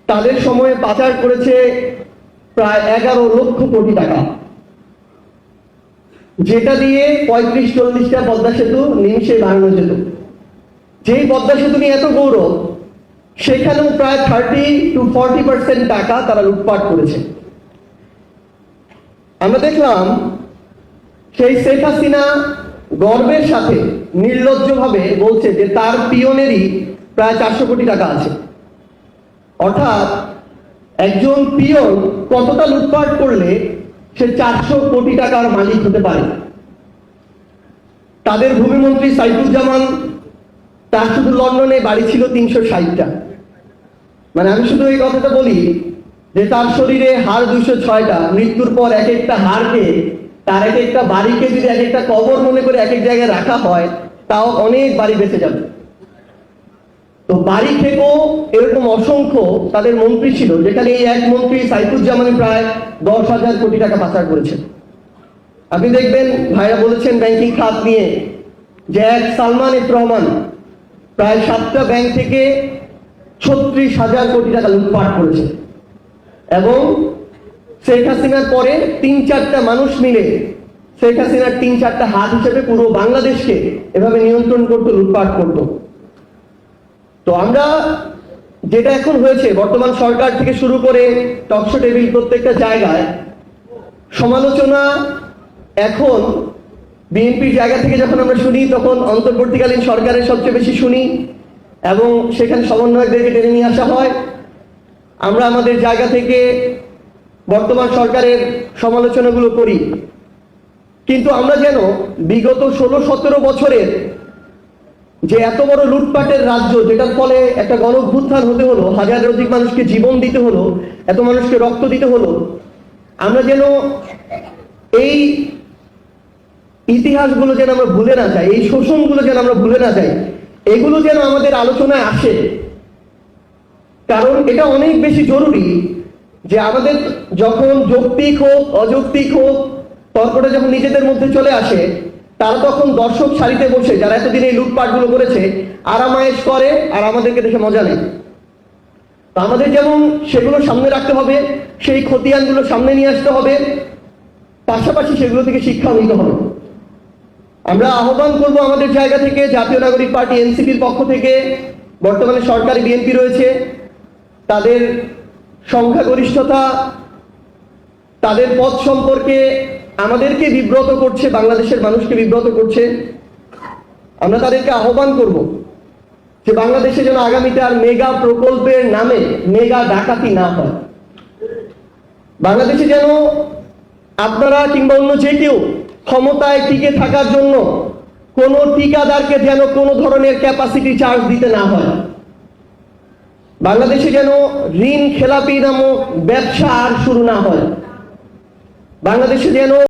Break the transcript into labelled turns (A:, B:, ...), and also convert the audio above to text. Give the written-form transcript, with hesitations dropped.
A: তাদের সময়ে পাচার করেছে প্রায় 11 লক্ষ কোটি টাকা, যেটা দিয়ে 35-40টা পদ্মা সেতু নিমিষে বানানো যেত। যেই পদ্মা সেতু নিয়ে এত গৌরব, সেখানেও প্রায় 30-40% টাকা তারা লুটপাট করেছে। আমরা দেখলাম সেই শেখ হাসিনা গর্বের সাথে নির্লজ্জভাবে বলছে যে তার পিয়নেরই প্রায় 400 কোটি টাকা আছে। অর্থাৎ একজন পিয়ন কতটা লুটপাট করলে সে 400 কোটি টাকার মালিক হতে পারে। তাদের ভূমিমন্ত্রী সাইফুজ্জামান, তার শুধু লন্ডনে বাড়ি ছিল 360টা। মানে আমি শুধু এই কথাটা বলি যে তার শরীরে হাড় 206টা, মৃত্যুর পর এক একটা হাড়কে, তার এক একটা বাড়িকে যদি এক একটা কবর মনে করে এক এক জায়গায় রাখা হয়, তাও অনেক বাড়ি বেঁচে যাবে। তো বাড়ি থেকেও এরকম অসংখ্য তাদের মন্ত্রী ছিল, যেখানে এই এক মন্ত্রী সাইফুজ্জামান প্রায় 10,000 কোটি টাকা পাচার করেছে। আপনি দেখবেন, ভাইরা বলেছেন ব্যাংকিং খাত নিয়ে, যে এক সালমান এফ রহমান প্রায় 7টা ব্যাংক থেকে 36,000 কোটি টাকা লুটপাট করেছে। এবং শেখ হাসিনার পরে 3-4টা মানুষ মিলে শেখ হাসিনার 3-4টা হাত হিসেবে পুরো বাংলাদেশকে এভাবে নিয়ন্ত্রণ করতো, লুটপাট করতো। তো আমরা যেটা এখন হয়েছে, বর্তমান সরকার থেকে শুরু করে টকশো টেবিল প্রত্যেকটা জায়গায় সমালোচনা এখন বিএনপির জায়গা থেকে যখন আমরা শুনি, তখন অন্তর্বর্তীকালীন সরকারের সবচেয়ে বেশি শুনি এবং সেখানে সমন্বয়কদেরকে টেনে নিয়ে আসা হয়। আমরা আমাদের জায়গা থেকে বর্তমান সরকারের সমালোচনাগুলো করি, কিন্তু আমরা যেন বিগত 16-17 বছরের যে এত বড় লুটপাটের রাজ্য, যেটার ফলে একটা গণঅভ্যুত্থান হতে হলো, হাজারের অধিক মানুষকে জীবন দিতে হলো, এত মানুষকে রক্ত দিতে হলো, আমরা যেন এই ইতিহাসগুলো যেন আমরা ভুলে না যাই, এই শোষণগুলো যেন আমরা ভুলে না যাই, এগুলো যেন আমাদের আলোচনায় আসে। কারণ এটা অনেক বেশি জরুরি যে আমাদের যখন যৌক্তিক হোক অযৌক্তিক হোক তর্কটা যখন নিজেদের মধ্যে চলে আসে, তারা তখন দর্শক সারিতে বসে, যারা এতদিন এই লুটপাটগুলো করেছে, আরামায়েশ করে আর আমাদেরকে দেখে মজা নেয়। তো আমাদের যেমন সেগুলো সামনে রাখতে হবে, সেই খতিয়ানগুলো সামনে নিয়ে আসতে হবে, পাশাপাশি সেগুলো থেকে শিক্ষাও নিতে হবে। আমরা আহ্বান করব আমাদের জায়গা থেকে, জাতীয় নাগরিক পার্টি এনসিপির পক্ষ থেকে, বর্তমানে সরকারি বিএনপি রয়েছে, তাদের সংখ্যাগরিষ্ঠতা, তাদের পথ সম্পর্কে আমাদেরকে বিব্রত করছে, বাংলাদেশের মানুষকে বিব্রত করছে। আমরা তাদেরকে আহ্বান করব যে বাংলাদেশে যেন আগামীতে আর মেগা প্রকল্পের নামে মেগা ডাকাতি না হয়। বাংলাদেশে যেন আপনারা কিংবা অন্য যে কেউ ক্ষমতায় টিকে থাকার জন্য কোনো ঠিকাদারকে যেন কোনো ধরনের ক্যাপাসিটি চার্জ দিতে না হয়। বাংলাদেশে যেন ঋণ খেলাপি নামক ব্যবসা আর শুরু না হয়। বাংলাদেশে যেন